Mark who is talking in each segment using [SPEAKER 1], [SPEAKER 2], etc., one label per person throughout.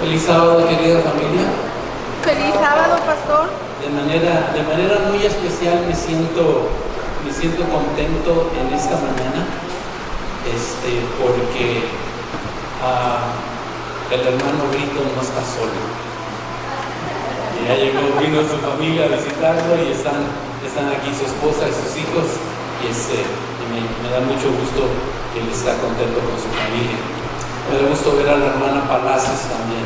[SPEAKER 1] Feliz sábado, querida familia.
[SPEAKER 2] Feliz sábado, pastor.
[SPEAKER 1] De manera muy especial me siento contento en esta mañana, porque el hermano Brito no está solo. Ya vino su familia a visitarlo y están aquí su esposa y sus hijos, y me da mucho gusto que él está contento con su familia. Me da gusto ver a la hermana Palacios también.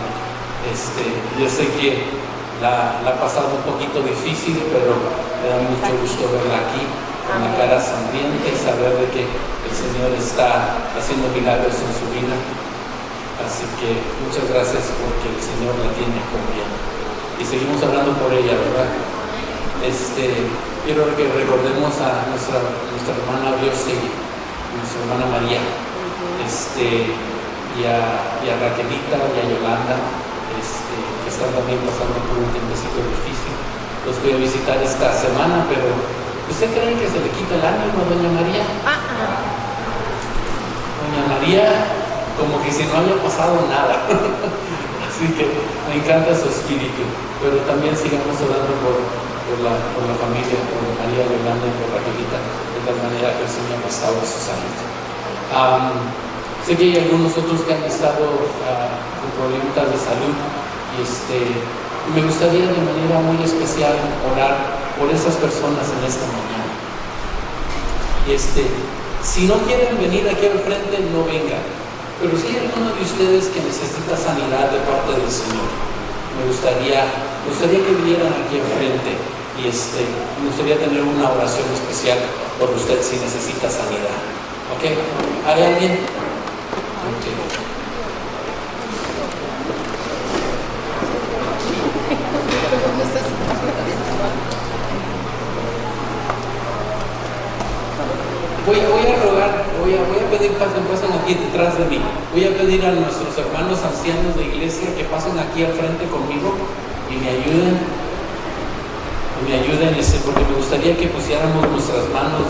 [SPEAKER 1] Yo sé que la ha pasado un poquito difícil, pero me da mucho gusto verla aquí con la cara sonriente y saber de que el Señor está haciendo milagros en su vida. Así que muchas gracias porque el Señor la tiene con bien. Y seguimos hablando por ella, ¿verdad? Quiero que recordemos a nuestra hermana Biosegui, nuestra hermana María, y a Raquelita y a Yolanda, que están también pasando por un tiempecito difícil. Los voy a visitar esta semana, pero ¿usted cree que se le quita el ánimo a Doña María? Doña María, como que si no había pasado nada. Así que me encanta su espíritu, pero también sigamos orando por la familia, por María Yolanda y por Raquelita, de tal manera que el Señor restaure su salud. Sé que hay algunos otros que han estado con problemas de salud, y me gustaría de manera muy especial orar por esas personas en esta mañana. Si no quieren venir aquí al frente, no vengan. Pero si hay alguno de ustedes que necesita sanidad de parte del Señor, me gustaría que vinieran aquí al frente, y me gustaría tener una oración especial por usted si necesita sanidad. ¿Ok? ¿Hay alguien? Okay. Voy a pedir pasen aquí detrás de mí. Voy a pedir a nuestros hermanos ancianos de iglesia que pasen aquí al frente conmigo y me ayuden, porque me gustaría que pusiéramos nuestras manos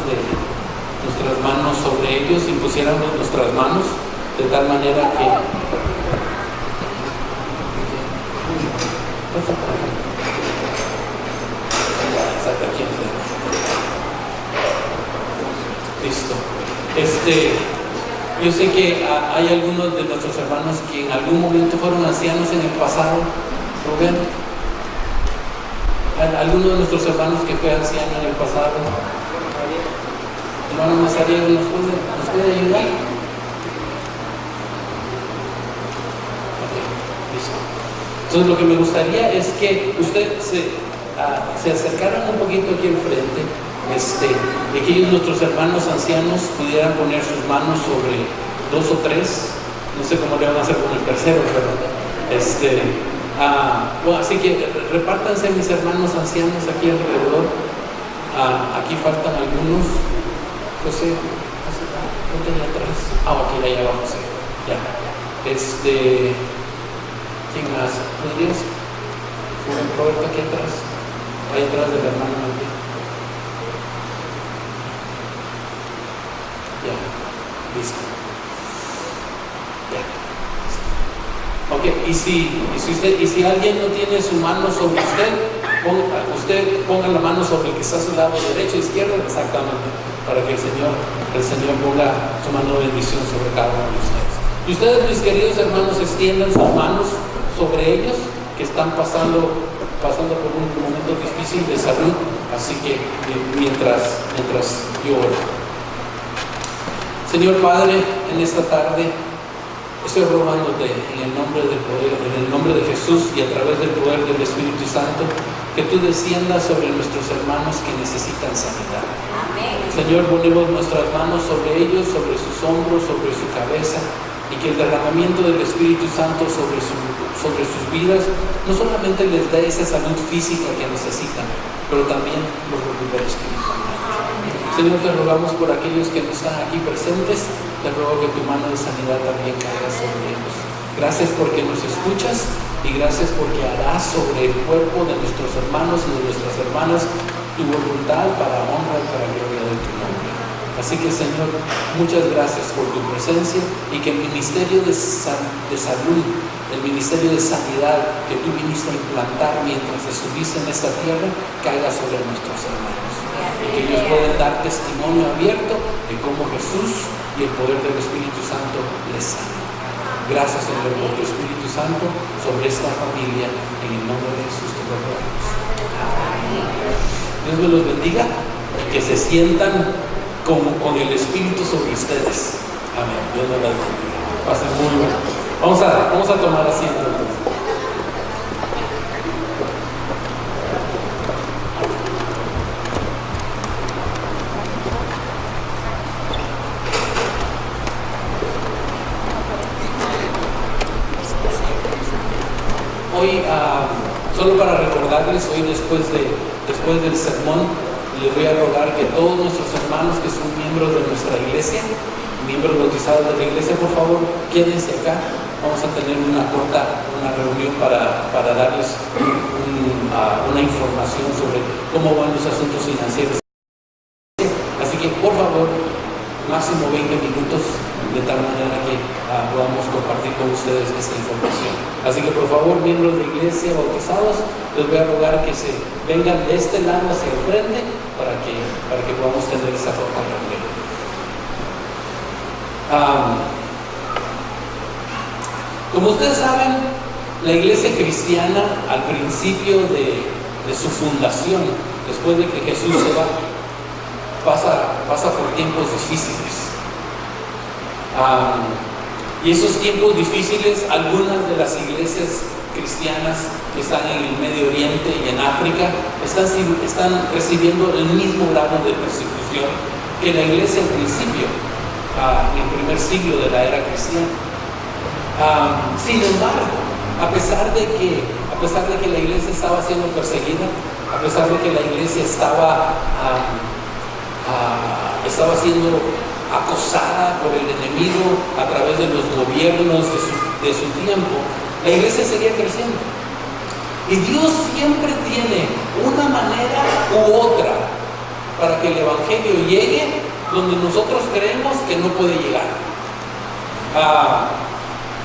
[SPEAKER 1] sobre ellos y pusiéramos nuestras manos de tal manera que listo. Yo sé que hay algunos de nuestros hermanos que en algún momento fueron ancianos en el pasado. Rubén, algunos de nuestros hermanos que fue anciano en el pasado. Hermano Nazariego, ¿nos puede ayudar? Entonces lo que me gustaría es que usted se acercaran un poquito aquí al frente, de que ellos, nuestros hermanos ancianos, pudieran poner sus manos sobre 2 o 3, no sé cómo le van a hacer con el tercero, pero así que repártanse mis hermanos ancianos aquí alrededor. Aquí faltan algunos. José, ponte allá atrás. Aquí allá va José. Ya. ¿Quién más? ¿Podrías? Roberto aquí atrás. Ahí atrás del hermano María. Ya. Listo. Ya. Ok, y si alguien no tiene su mano sobre usted ponga la mano sobre el que está a su lado derecho, izquierdo, exactamente, para que el Señor ponga su mano de bendición sobre cada uno de ustedes. Y ustedes, mis queridos hermanos, extiendan sus manos sobre ellos que están pasando por un momento difícil de salud. Así que mientras yo oro. Señor Padre, en esta tarde estoy rogándote en el nombre de Jesús y a través del poder del Espíritu Santo, que tú desciendas sobre nuestros hermanos que necesitan sanidad. Amén. Señor, ponemos nuestras manos sobre ellos, sobre sus hombros, sobre su cabeza, y que el derramamiento del Espíritu Santo sobre sus vidas no solamente les dé esa salud física que necesitan, pero también los recupere espiritualmente. Señor, te rogamos por aquellos que no están aquí presentes, te ruego que tu mano de sanidad también caiga sobre ellos. Gracias porque nos escuchas y gracias porque harás sobre el cuerpo de nuestros hermanos y de nuestras hermanas tu voluntad para honra y para gloria de tu nombre. Así que, Señor, muchas gracias por tu presencia y que el ministerio de salud, el ministerio de sanidad que tú viniste a implantar mientras estuviste en esta tierra, caiga sobre nuestros hermanos. Y que ellos puedan dar testimonio abierto de cómo Jesús y el poder del Espíritu Santo les sana. Gracias, Señor, por tu Espíritu Santo sobre esta familia. En el nombre de Jesús te lo rogamos. Dios me los bendiga y que se sientan con el Espíritu sobre ustedes. Amén. Dios me los bendiga. Pasen muy bien. Vamos a tomar asiento entonces. Hoy, solo para recordarles, hoy después del sermón, les voy a rogar que todos nuestros hermanos que son miembros de nuestra iglesia, miembros bautizados de la iglesia, por favor, quédense acá. Vamos a tener una reunión para darles una información sobre cómo van los asuntos financieros. Así que, por favor, máximo 20 minutos, de tal manera que podamos compartir con ustedes esta información. Así que, por favor, miembros de iglesia bautizados, les voy a rogar que se vengan de este lado hacia el frente para que podamos tener esa corta reunión. Como ustedes saben, la iglesia cristiana al principio de su fundación, después de que Jesús se va, pasa por tiempos difíciles. Y esos tiempos difíciles, algunas de las iglesias cristianas que están en el Medio Oriente y en África están recibiendo el mismo grado de persecución que la iglesia al principio, en el primer siglo de la era cristiana. Sin embargo, a pesar de que la iglesia estaba siendo perseguida, a pesar de que la iglesia estaba siendo acosada por el enemigo a través de los gobiernos de su tiempo, la iglesia seguía creciendo. Y Dios siempre tiene una manera u otra para que el evangelio llegue donde nosotros creemos que no puede llegar.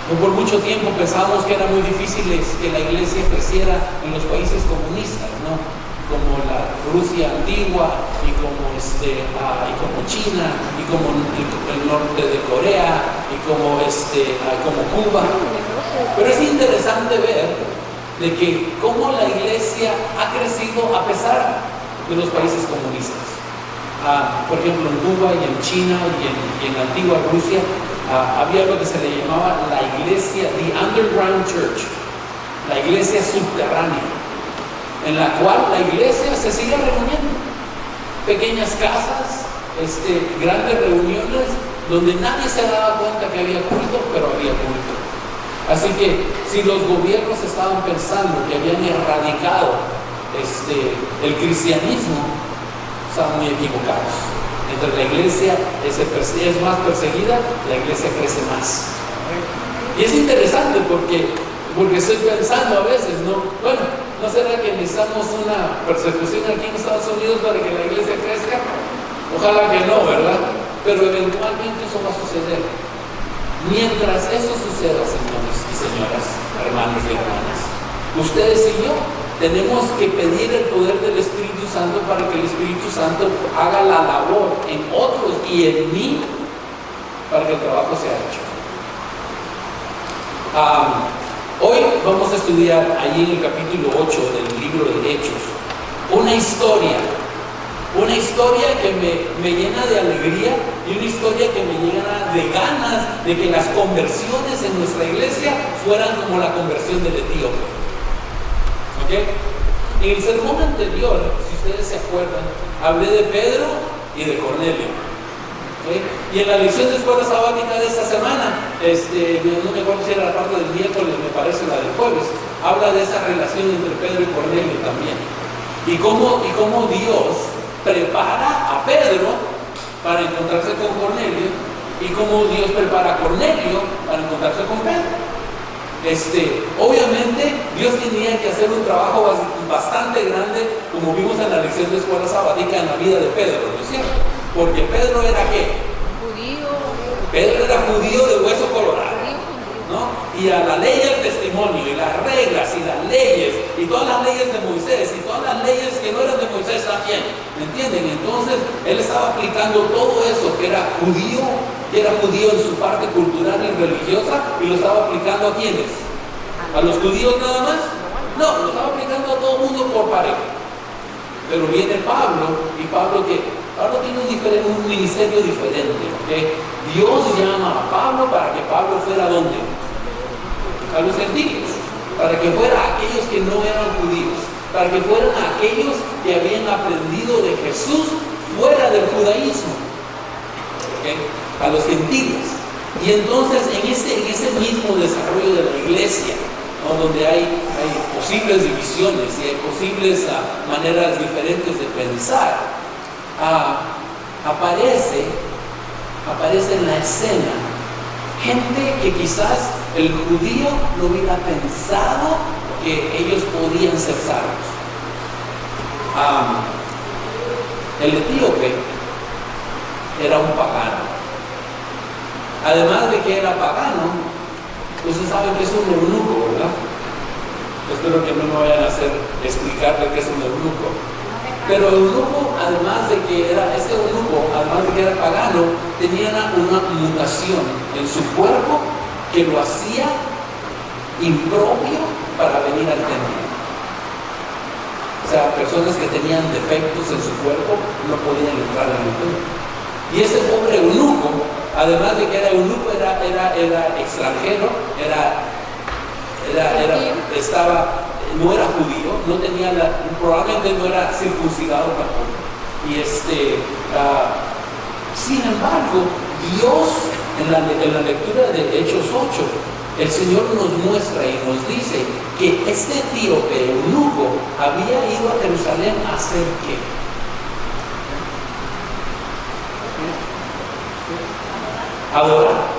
[SPEAKER 1] Por mucho tiempo pensábamos que era muy difícil que la iglesia creciera en los países comunistas, ¿no? Como la Rusia antigua y como China y como el norte de Corea y como Cuba. Pero es interesante ver de que cómo la iglesia ha crecido a pesar de los países comunistas. Por ejemplo, en Cuba y en China y en la antigua Rusia había lo que se le llamaba la iglesia, the underground church, la iglesia subterránea, en la cual la iglesia se sigue reuniendo. Pequeñas casas, grandes reuniones, donde nadie se daba cuenta que había culto, pero había culto. Así que si los gobiernos estaban pensando que habían erradicado el cristianismo, estaban muy equivocados. Entre la iglesia es más perseguida, la iglesia crece más. Y es interesante porque estoy pensando a veces, ¿no? Bueno, ¿no será que necesitamos una persecución aquí en Estados Unidos para que la iglesia crezca? Ojalá que no, ¿verdad? Pero eventualmente eso va a suceder. Mientras eso suceda, señores y señoras, hermanos y hermanas, ustedes y yo tenemos que pedir el poder del Espíritu Santo para que el Espíritu Santo haga la labor en otros y en mí para que el trabajo sea hecho. Hoy vamos a estudiar allí en el capítulo 8 del libro de Hechos una historia que me llena de alegría y una historia que me llena de ganas de que las conversiones en nuestra iglesia fueran como la conversión del etíope. ¿Okay? En el sermón anterior, si ustedes se acuerdan, hablé de Pedro y de Cornelio. ¿Okay? Y en la lección de escuela sabática de esta semana, no me acuerdo si era la parte del miércoles, me parece la del jueves, habla de esa relación entre Pedro y Cornelio también. Y cómo Dios prepara a Pedro para encontrarse con Cornelio y cómo Dios prepara a Cornelio para encontrarse con Pedro. Obviamente Dios tenía que hacer un trabajo bastante grande, como vimos en la lección de escuela sabática, en la vida de Pedro, ¿no es cierto? Porque Pedro era ¿qué?
[SPEAKER 2] Judío.
[SPEAKER 1] Pedro era judío de hueso colorado,
[SPEAKER 2] Judío.
[SPEAKER 1] ¿no? Y a la ley del testimonio, y las reglas, y las leyes, y todas las leyes de Moisés, y todas las leyes que no eran de Moisés también, ¿me entienden? Entonces, él estaba aplicando todo eso que era judío en su parte cultural y religiosa, y lo estaba aplicando ¿a quiénes? ¿A los judíos nada más? No, lo estaba aplicando a todo el mundo por pareja. Pero viene Pablo, y Pablo tiene un ministerio diferente, ¿ok? Dios llama a Pablo para que Pablo fuera ¿a dónde? A los gentiles, para que fuera a aquellos que no eran judíos, para que fueran a aquellos que habían aprendido de Jesús fuera del judaísmo, ¿ok? A los gentiles. Y entonces en ese mismo desarrollo de la iglesia, ¿no? Donde hay posibles divisiones y hay posibles maneras diferentes de pensar, aparece en la escena gente que quizás el judío no hubiera pensado que ellos podían ser salvos. El etíope era un pagano. Además de que era pagano, ustedes saben que es un eunuco, ¿verdad? Espero que no me vayan a hacer explicarle qué es un eunuco. Pero eunuco, además de que era pagano, tenía una mutación en su cuerpo que lo hacía impropio para venir al templo. O sea, personas que tenían defectos en su cuerpo no podían entrar en el templo. Y ese pobre eunuco, además de que era eunuco, era extranjero, no era judío, no tenía probablemente no era circuncidado tampoco. Y sin embargo, Dios en la lectura de Hechos 8, el Señor nos muestra y nos dice que este etíope eunuco había ido a Jerusalén a hacer ¿qué? Adorar.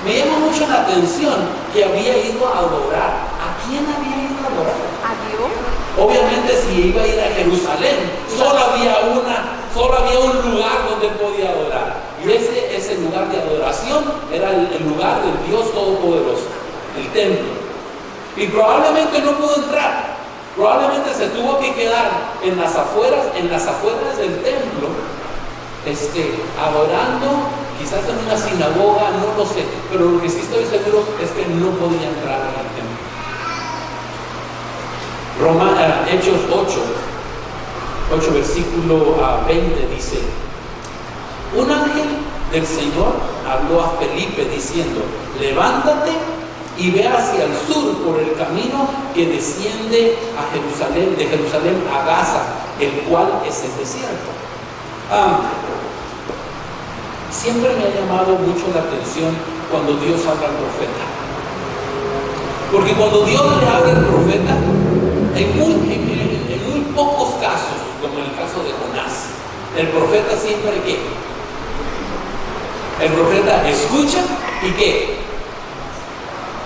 [SPEAKER 1] Me llama mucho la atención que había ido a adorar. ¿A quién había ido a adorar?
[SPEAKER 2] A Dios.
[SPEAKER 1] Obviamente si iba a ir a Jerusalén, solo había un lugar donde él podía adorar. Y ese lugar de adoración era el lugar del Dios Todopoderoso, el templo. Y probablemente no pudo entrar. Probablemente se tuvo que quedar en las afueras del templo, adorando, quizás en una sinagoga, no lo sé, pero lo que sí estoy seguro es que no podía entrar al templo. Hechos 8 versículo 20 dice: un ángel del Señor habló a Felipe diciendo: levántate y ve hacia el sur por el camino que desciende a Jerusalén, de Jerusalén a Gaza, el cual es el desierto. Siempre me ha llamado mucho la atención cuando Dios habla al profeta. Porque cuando Dios le habla al profeta, en muy pocos casos, como en el caso de Jonás, el profeta siempre ¿qué? El profeta escucha y ¿qué?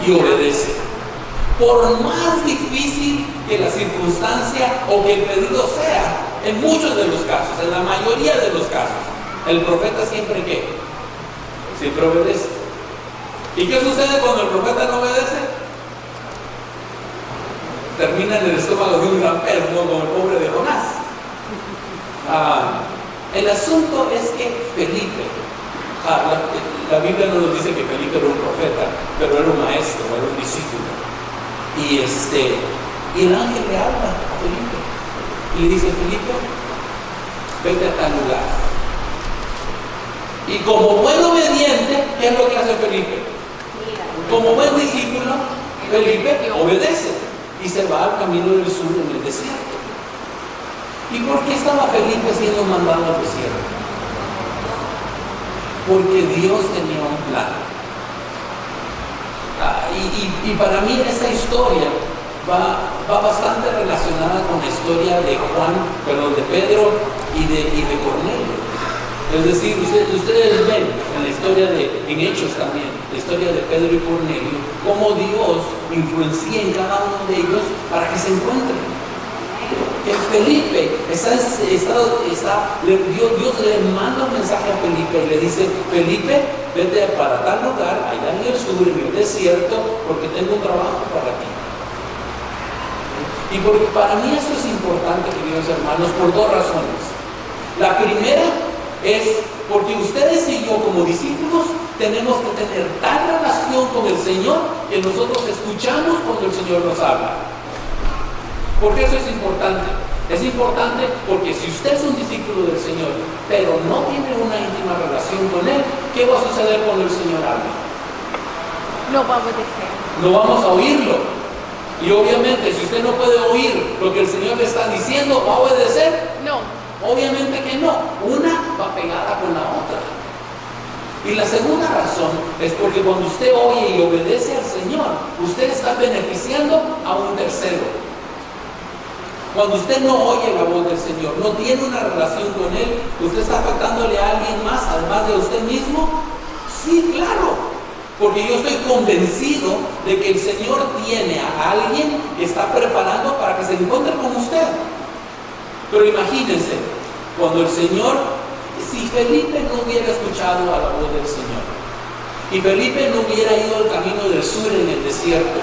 [SPEAKER 1] Y obedece. Por más difícil que la circunstancia o que el pedido sea, en muchos de los casos, en la mayoría de los casos, el profeta siempre ¿qué? Siempre obedece. ¿Y qué sucede cuando el profeta no obedece? Termina en el estómago de un gran pez, ¿no? Como el pobre de Jonás. El asunto es que Felipe, la Biblia no nos dice que Felipe era un profeta, pero era un maestro, era un discípulo. Y el ángel le habla a Felipe y le dice: Felipe, vete a tal lugar. Y como buen obediente, ¿qué es lo que hace Felipe? Como buen discípulo, Felipe obedece y se va al camino del sur en el desierto. ¿Y por qué estaba Felipe siendo mandado al desierto? Porque Dios tenía un plan. Y para mí esta historia va bastante relacionada con la historia de de Pedro y de Cornelio. Es decir, ustedes ven en la historia en Hechos también, la historia de Pedro y Cornelio, cómo Dios influencia en cada uno de ellos para que se encuentren. que Felipe Dios le manda un mensaje a Felipe y le dice: Felipe, vete para tal lugar, allá en el sur, en el desierto, porque tengo un trabajo para ti. Y porque para mí esto es importante, queridos hermanos, por dos razones. La primera es porque ustedes y yo, como discípulos, tenemos que tener tal relación con el Señor que nosotros escuchamos cuando el Señor nos habla. ¿Por qué eso es importante? Es importante porque si usted es un discípulo del Señor, pero no tiene una íntima relación con Él, ¿qué va a suceder cuando el Señor habla?
[SPEAKER 2] No va a obedecer.
[SPEAKER 1] No vamos a oírlo. Y obviamente, si usted no puede oír lo que el Señor le está diciendo, ¿va a obedecer?
[SPEAKER 2] No.
[SPEAKER 1] Obviamente que no. Una va pegada con la otra. Y la segunda razón es porque cuando usted oye y obedece al Señor, usted está beneficiando a un tercero. Cuando usted no oye la voz del Señor, no tiene una relación con Él, ¿usted está afectándole a alguien más además de usted mismo? Sí, claro. Porque yo estoy convencido de que el Señor tiene a alguien que está preparando para que se encuentre con usted. Pero imagínense, cuando el Señor, si Felipe no hubiera escuchado a la voz del Señor, y Felipe no hubiera ido al camino del sur en el desierto,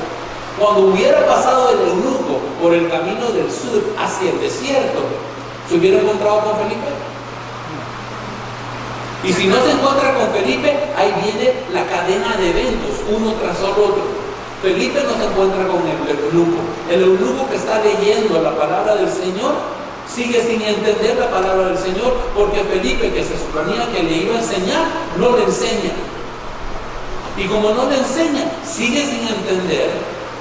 [SPEAKER 1] cuando hubiera pasado el eunuco por el camino del sur hacia el desierto, ¿se hubiera encontrado con Felipe? Y si no se encuentra con Felipe, ahí viene la cadena de eventos, uno tras el otro. Felipe no se encuentra con el eunuco. El eunuco que está leyendo la palabra del Señor sigue sin entender la palabra del Señor, porque Felipe, que se suponía que le iba a enseñar, no le enseña. Y como no le enseña, sigue sin entender.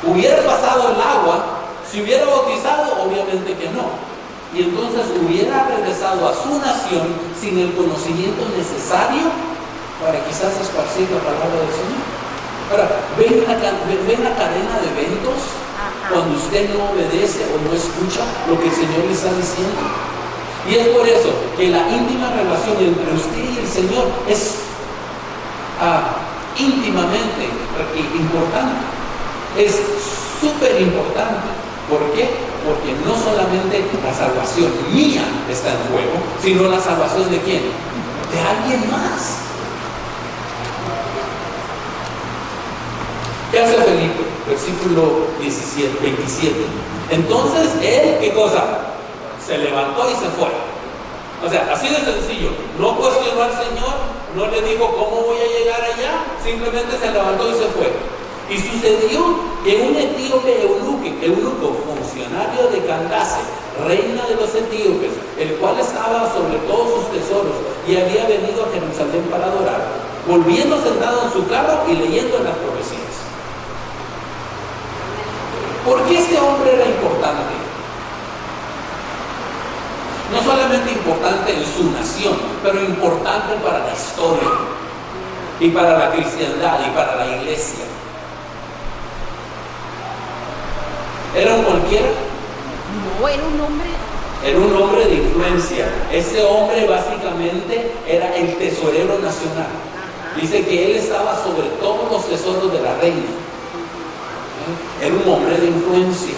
[SPEAKER 1] Hubiera pasado el agua, si hubiera bautizado, obviamente que no. Y entonces hubiera regresado a su nación sin el conocimiento necesario para quizás esparcir la palabra del Señor. Ahora, ven la cadena de eventos cuando usted no obedece o no escucha lo que el Señor le está diciendo. Y es por eso que la íntima relación entre usted y el Señor es íntimamente importante. Es súper importante. ¿Por qué? Porque no solamente la salvación mía está en juego, sino la salvación de quién? De alguien más. ¿Qué hace Felipe? Versículo 27. Entonces él, ¿qué cosa? Se levantó y se fue. O sea, así de sencillo. No cuestionó al Señor, no le dijo cómo voy a llegar allá, simplemente se levantó y se fue. Y sucedió que un etíope eunuco, funcionario de Candace, reina de los etíopes, el cual estaba sobre todos sus tesoros y había venido a Jerusalén para adorar, volviendo sentado en su carro y leyendo las profecías. ¿Por qué este hombre era importante? No solamente importante en su nación, pero importante para la historia y para la cristiandad y para la iglesia. ¿Era un cualquiera?
[SPEAKER 2] No, era un hombre.
[SPEAKER 1] Era un hombre de influencia. Ese hombre básicamente era el tesorero nacional. Dice que él estaba sobre todos los tesoros de la reina. Era un hombre de influencia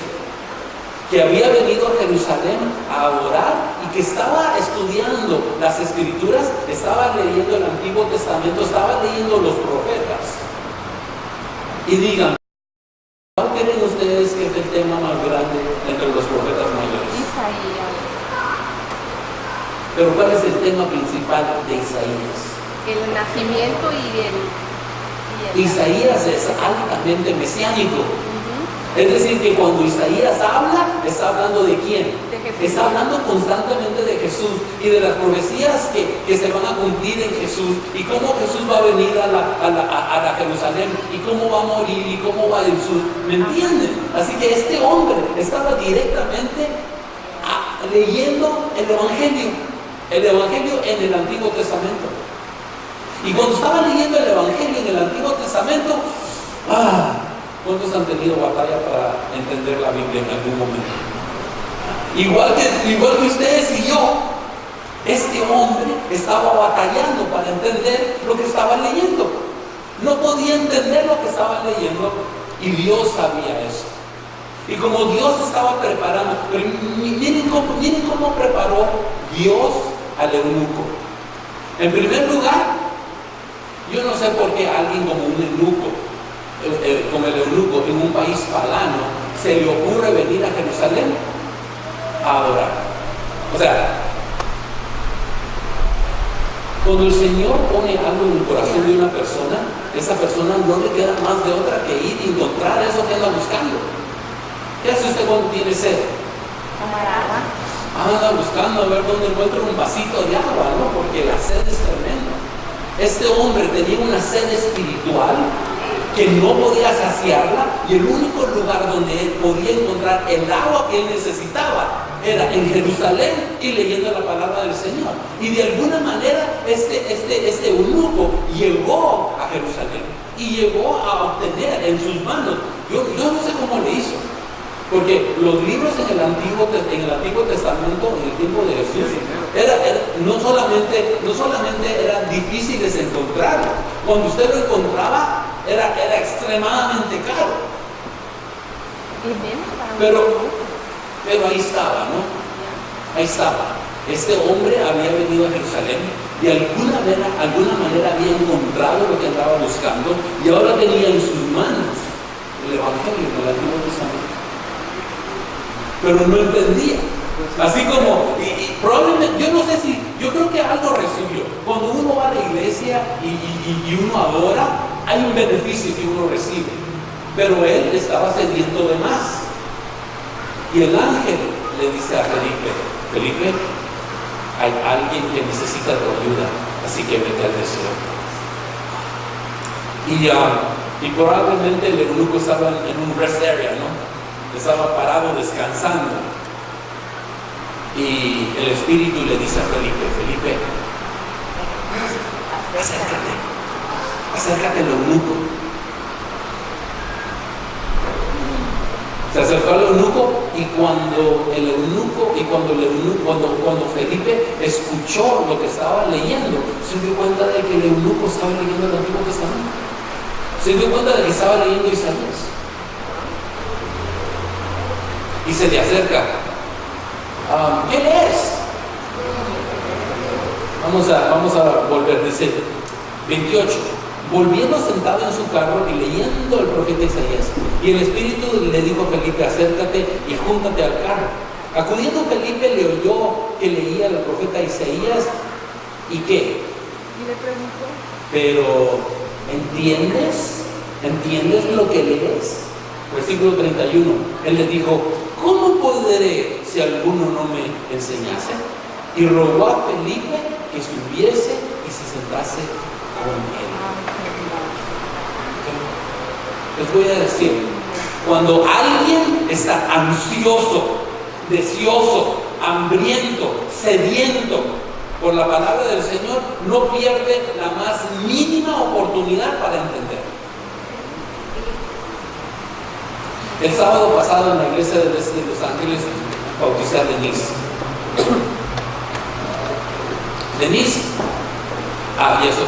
[SPEAKER 1] que había venido a Jerusalén a adorar y que estaba estudiando las escrituras, estaba leyendo el Antiguo Testamento, estaba leyendo los profetas. Y digan, ¿cuál creen ustedes que es el tema más grande entre los profetas mayores?
[SPEAKER 2] Isaías.
[SPEAKER 1] Pero ¿cuál es el tema principal de Isaías?
[SPEAKER 2] El nacimiento y el
[SPEAKER 1] Isaías es altamente mesiánico. Es decir, que cuando Isaías habla, está hablando de quién?
[SPEAKER 2] De Jesús.
[SPEAKER 1] Está hablando constantemente de Jesús y de las profecías que se van a cumplir en Jesús y cómo Jesús va a venir a la Jerusalén y cómo va a morir y cómo va del sur. ¿Me entienden? Así que este hombre estaba directamente leyendo el Evangelio en el Antiguo Testamento. Y cuando estaba leyendo el Evangelio en el Antiguo Testamento, ¿cuántos han tenido batalla para entender la Biblia en algún momento? Igual que ustedes y yo, este hombre estaba batallando para entender lo que estaba leyendo. No podía entender lo que estaba leyendo y Dios sabía eso. Y como Dios estaba preparando, pero miren cómo preparó Dios al eunuco. En primer lugar, yo no sé por qué alguien como un eunuco, como el eunuco en un país pagano, se le ocurre venir a Jerusalén a adorar. O sea, cuando el Señor pone algo en el corazón de una persona, esa persona no le queda más de otra que ir y encontrar eso que anda buscando. ¿Qué hace usted cuando tiene sed?
[SPEAKER 2] Tomar agua.
[SPEAKER 1] Anda buscando a ver dónde encuentra un vasito de agua, ¿no? Porque la sed es tremenda. Este hombre tenía una sed espiritual que no podía saciarla, y el único lugar donde él podía encontrar el agua que él necesitaba era en Jerusalén y leyendo la palabra del Señor. Y de alguna manera este eunuco llegó a Jerusalén y llegó a obtener en sus manos, yo no sé cómo le hizo, porque los libros en el Antiguo Testamento, en el tiempo de Jesús, no solamente eran difíciles de encontrarlo, cuando usted lo encontraba era extremadamente caro. Pero ahí estaba, ¿no? Ahí estaba. Este hombre había venido a Jerusalén y de alguna manera había encontrado lo que andaba buscando, y ahora tenía en sus manos el Evangelio del Antiguo Testamento. Pero no entendía. Así como, y probablemente, yo creo que algo recibió. Cuando uno va a la iglesia y uno adora, hay un beneficio que uno recibe. Pero él estaba sediento de más. Y el ángel le dice a Felipe, hay alguien que necesita tu ayuda, así que vete al desierto. Y probablemente el eunuco estaba en un rest area, ¿no? Estaba parado descansando, y el Espíritu le dice a Felipe, acércate al eunuco. Se acercó al eunuco, y cuando Felipe escuchó lo que estaba leyendo, se dio cuenta de que el eunuco estaba leyendo el Antiguo Testamento. Se dio cuenta de que estaba leyendo Isaías. Y se le acerca. ¿Qué lees? Vamos a volver, dice 28. Volviendo sentado en su carro y leyendo el profeta Isaías, y el Espíritu le dijo a Felipe, acércate y júntate al carro. Acudiendo Felipe, le oyó que leía el profeta Isaías, ¿y qué?
[SPEAKER 2] Y le preguntó,
[SPEAKER 1] pero ¿entiendes lo que lees? Versículo 31, él le dijo, ¿cómo podré si alguno no me enseñase? Y rogó a Felipe que subiese y se sentase con él. Les voy a decir, cuando alguien está ansioso, deseoso, hambriento, sediento por la palabra del Señor, no pierde la más mínima oportunidad para entender. El sábado pasado en la iglesia de Los Ángeles bauticé a Denise.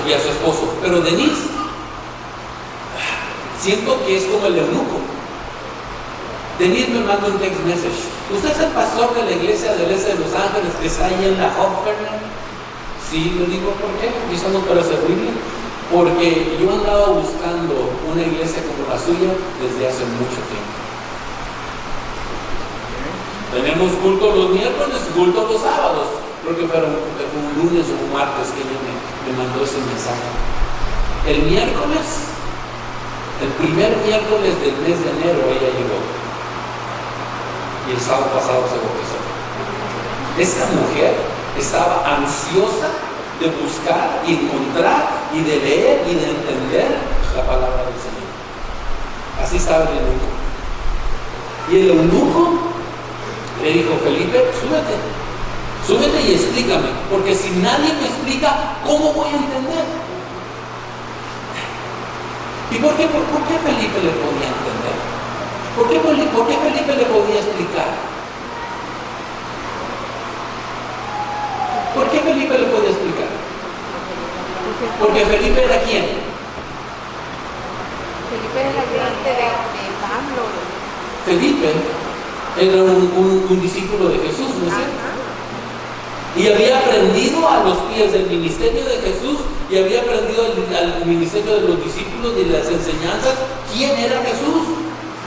[SPEAKER 1] Y a su esposo. Pero Denise, siento que es como el eunuco. Denise me manda un text message. ¿Usted es el pastor de la iglesia del este de Los Ángeles que está ahí en la Hofgarten? Sí, le digo, ¿por qué? Y somos para servirle. Porque yo andaba buscando una iglesia como la suya desde hace mucho tiempo. Tenemos culto los miércoles, culto los sábados. Creo que fue un lunes o un martes que ella me mandó ese mensaje. El primer miércoles del mes de enero ella llegó. Y el sábado pasado se bautizó. Esta mujer estaba ansiosa de buscar y encontrar y de leer y de entender la palabra del Señor. Así estaba el eunuco. Y el eunuco le dijo, Felipe, súbete y explícame, porque si nadie me explica, ¿cómo voy a entender? ¿Y por qué Felipe le podía entender? ¿Por qué Felipe le podía explicar? ¿Por qué Felipe le podía explicar? Porque Felipe era ¿quién?
[SPEAKER 2] Felipe era el ayudante de Pablo.
[SPEAKER 1] Felipe Felipe era un discípulo de Jesús, ¿no es cierto? Y había aprendido a los pies del ministerio de Jesús y había aprendido al ministerio de los discípulos y las enseñanzas quién era Jesús.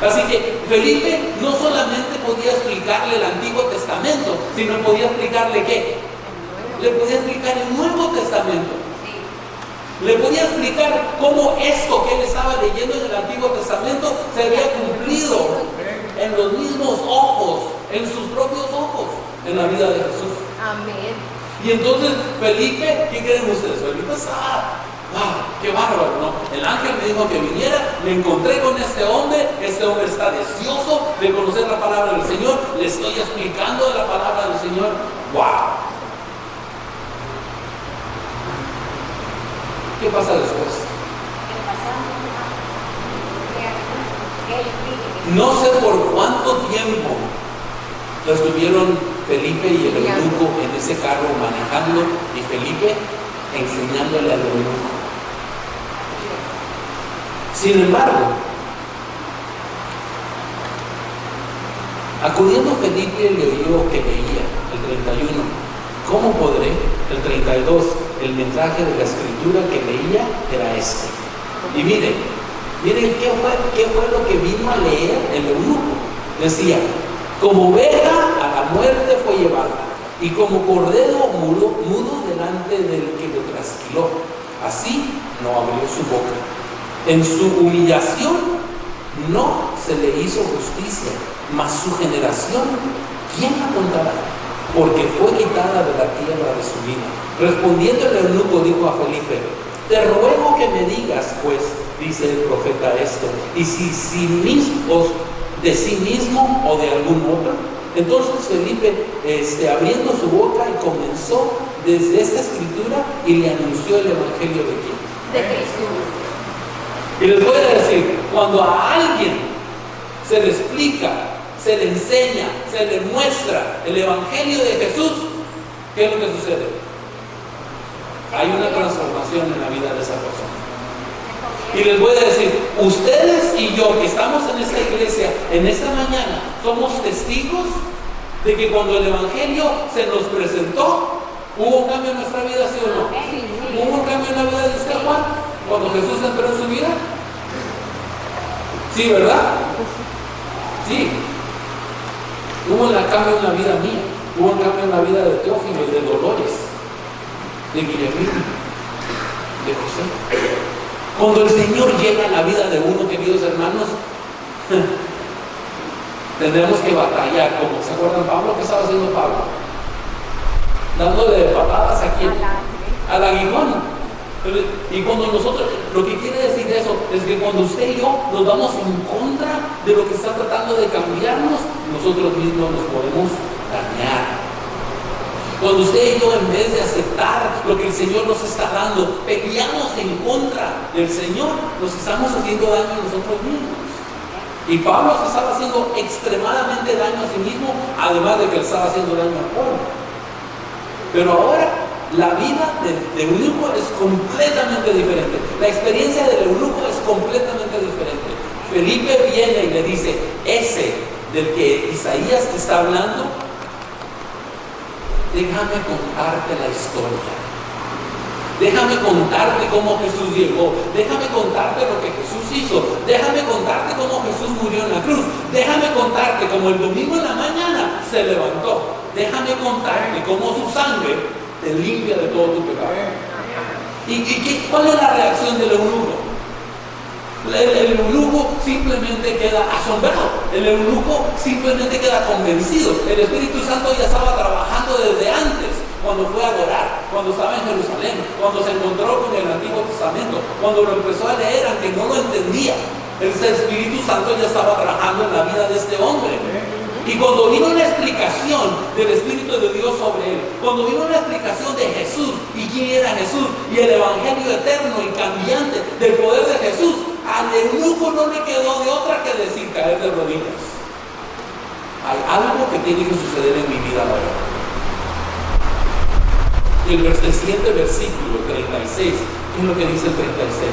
[SPEAKER 1] Así que Felipe no solamente podía explicarle el Antiguo Testamento, sino podía explicarle ¿qué? Le podía explicar el Nuevo Testamento. Le podía explicar cómo esto que él estaba leyendo en el Antiguo Testamento se había cumplido en los mismos ojos, en sus propios ojos, en la vida de Jesús.
[SPEAKER 2] Amén.
[SPEAKER 1] Y entonces Felipe, ¿qué creen ustedes? Felipe estaba, ¡wow! ¡Qué bárbaro! ¿No? El ángel me dijo que viniera, me encontré con este hombre está deseoso de conocer la palabra del Señor, le estoy explicando de la palabra del Señor. ¡Wow! ¿Qué pasa después? No sé por cuánto tiempo estuvieron Felipe y el eunuco en ese carro manejando y Felipe enseñándole al eunuco. Sin embargo, acudiendo Felipe le oyó que leía el 31. ¿Cómo podré? El 32. El mensaje de la escritura que leía era este. Y miren qué fue lo que vino a leer el eunuco. Decía: como oveja a la muerte fue llevada, y como cordero mudo delante del que lo trasquiló, así no abrió su boca. En su humillación no se le hizo justicia, mas su generación, ¿quién la contará? Porque fue quitada de la tierra de su vida. Respondiendo el eunuco dijo a Felipe: te ruego que me digas, pues, dice el profeta esto, y de sí mismo o de algún otro. Entonces Felipe, abriendo su boca, y comenzó desde esta escritura y le anunció el evangelio de quién?
[SPEAKER 2] De Jesús.
[SPEAKER 1] Y les voy a decir, cuando a alguien se le explica, se le enseña, se le muestra el evangelio de Jesús, ¿qué es lo que sucede? Hay una transformación en la vida de esa persona. Y les voy a decir, ustedes y yo que estamos en esta iglesia en esta mañana, somos testigos de que cuando el evangelio se nos presentó, hubo un cambio en nuestra vida, ¿sí o no?
[SPEAKER 2] Sí.
[SPEAKER 1] ¿Hubo un cambio en la vida de usted, Juan, cuando Jesús entró en su vida? Sí, ¿verdad? Sí. Hubo un cambio en la vida mía, hubo un cambio en la vida de Teófilo y de Dolores, de Guillermina, de José. Cuando el Señor llega a la vida de uno, queridos hermanos, tendremos que batallar. Como se acuerdan Pablo, ¿qué estaba haciendo Pablo? Dándole patadas aquí al aguijón. Y cuando nosotros, lo que quiere decir eso es que cuando usted y yo nos vamos en contra de lo que está tratando de cambiarnos, nosotros mismos nos podemos dañar. Cuando usted y yo, en vez de aceptar lo que el Señor nos está dando, peleamos en contra del Señor, nos estamos haciendo daño a nosotros mismos. Y Pablo se estaba haciendo extremadamente daño a sí mismo, además de que le estaba haciendo daño al pueblo. Pero ahora la vida del eunuco es completamente diferente. La experiencia del eunuco es completamente diferente. Felipe viene y le dice: ese del que Isaías te está hablando, déjame contarte la historia. Déjame contarte cómo Jesús llegó. Déjame contarte lo que Jesús hizo. Déjame contarte cómo Jesús murió en la cruz. Déjame contarte cómo el domingo en la mañana se levantó. Déjame contarte cómo su sangre te limpia de todo tu pecado. ¿Cuál es la reacción del eunuco? El eunuco simplemente queda asombrado. El eunuco simplemente queda convencido. El Espíritu Santo ya estaba trabajando desde antes, cuando fue a adorar, cuando estaba en Jerusalén, cuando se encontró con el Antiguo Testamento, cuando lo empezó a leer, aunque no lo entendía. El Espíritu Santo ya estaba trabajando en la vida de este hombre. Y cuando vino la explicación del Espíritu de Dios sobre él, cuando vino la explicación de Jesús y quién era Jesús y el Evangelio eterno y cambiante del poder de Jesús, al eunuco no le quedó de otra que decir: caer de rodillas. Hay algo que tiene que suceder en mi vida ahora. El siguiente versículo, 36, ¿qué es lo que dice el 36?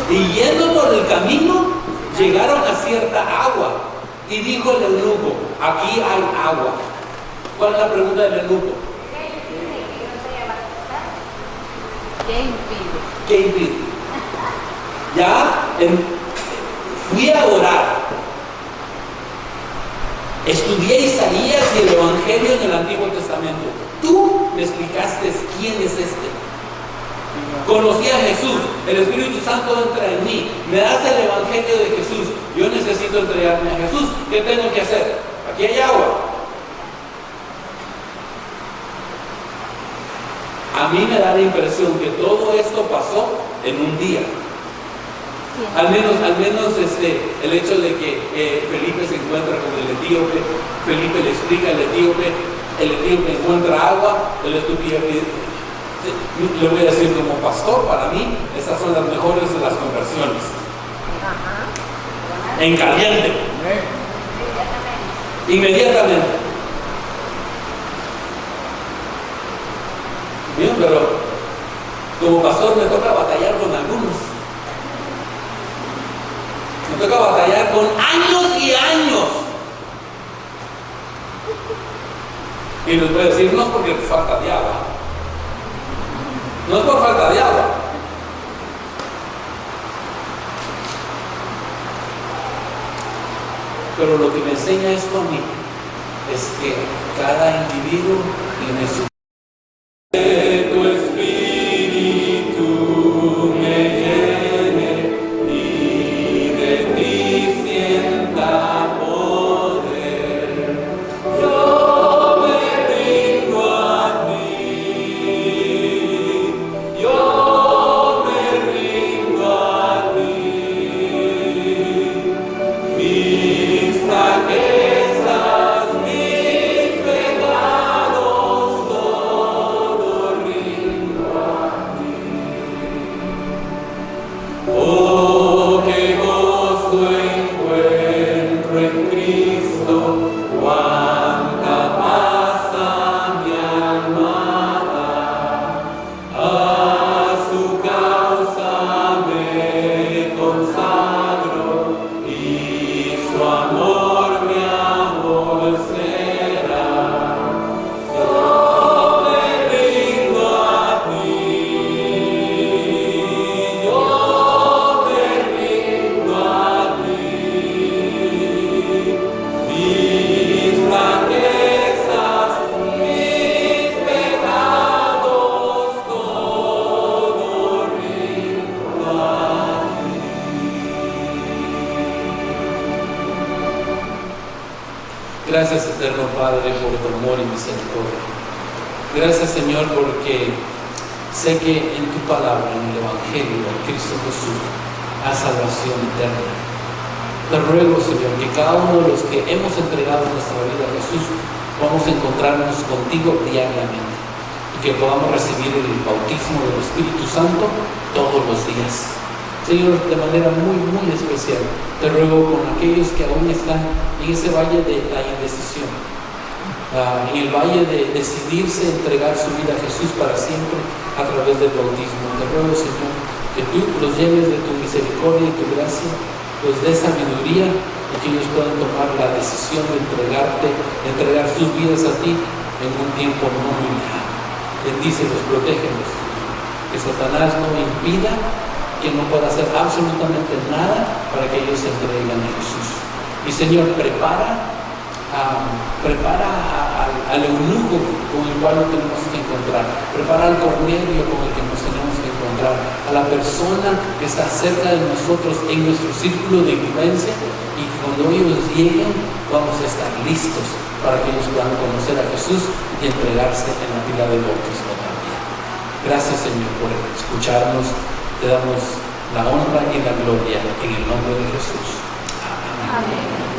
[SPEAKER 1] Y yendo por el camino, llegaron a cierta agua, Y dijo el eunuco, aquí hay agua. ¿Cuál es la pregunta del eunuco?
[SPEAKER 2] ¿Qué impide?
[SPEAKER 1] ¿Qué impide? Fui a orar. Estudié Isaías y el Evangelio en el Antiguo Testamento. Tú me explicaste quién es este. Conocí a Jesús, el Espíritu Santo entra en mí, me das el Evangelio de Jesús, yo necesito entregarme a Jesús, ¿qué tengo que hacer? Aquí hay agua. A mí me da la impresión que todo esto pasó en un día.
[SPEAKER 2] Sí.
[SPEAKER 1] Al menos el hecho de que Felipe se encuentra con el etíope, Felipe le explica al etíope, el etíope encuentra agua, el etíope, le voy a decir como pastor, para mí estas son las mejores de las conversiones.
[SPEAKER 2] Ajá.
[SPEAKER 1] En caliente, inmediatamente. Bien, pero como pastor me toca batallar con algunos. Me toca batallar con años y años. Y les voy a decir, no es porque les falta de agua. No es por falta de agua. Pero lo que me enseña esto a mí es que cada individuo tiene su... Tu espíritu me llene y de ti sienta poder. Yo me rindo a ti. Yo me rindo a ti. Mis fraquezas, mis pecados, todo rindo a ti. Oh, qué gozo encuentro en Cristo, cuánta paz a mi alma da. A su causa me consagro y su amor mi amor será. Yo me rindo a ti. Yo me rindo a ti. Mis fraquezas, mis pecados, todo rindo a ti. Gracias, eterno Padre, por tu amor y misericordia. Gracias, Señor, porque sé que en tu palabra, en el Evangelio de Cristo Jesús, hay salvación eterna. Te ruego, Señor, que cada uno de los que hemos entregado nuestra vida a Jesús, vamos a encontrarnos contigo diariamente y que podamos recibir el bautismo del Espíritu Santo todos los días. Señor, de manera muy, muy especial, te ruego con aquellos que aún están en ese valle de la indecisión, en el valle de decidirse entregar su vida a Jesús para siempre a través del bautismo. Te ruego, Señor, que tú los llenes de tu misericordia y tu gracia, los des sabiduría y que ellos puedan tomar la decisión de entregar sus vidas a ti en un tiempo no muy lejano. Bendícelos, protégelos, que Satanás no impida que no pueda hacer absolutamente nada para que ellos se entreguen a Jesús. Y Señor, prepara al eunuco con el cual nos tenemos que encontrar, prepara al Cornelio con el que nos tenemos que encontrar, a la persona que está cerca de nosotros en nuestro círculo de influencia, y cuando ellos lleguen vamos a estar listos para que ellos puedan conocer a Jesús y entregarse en la pila del bautismo también. Gracias, Señor, por escucharnos. Te damos la honra y la gloria en el nombre de Jesús. Amén.
[SPEAKER 2] Amén.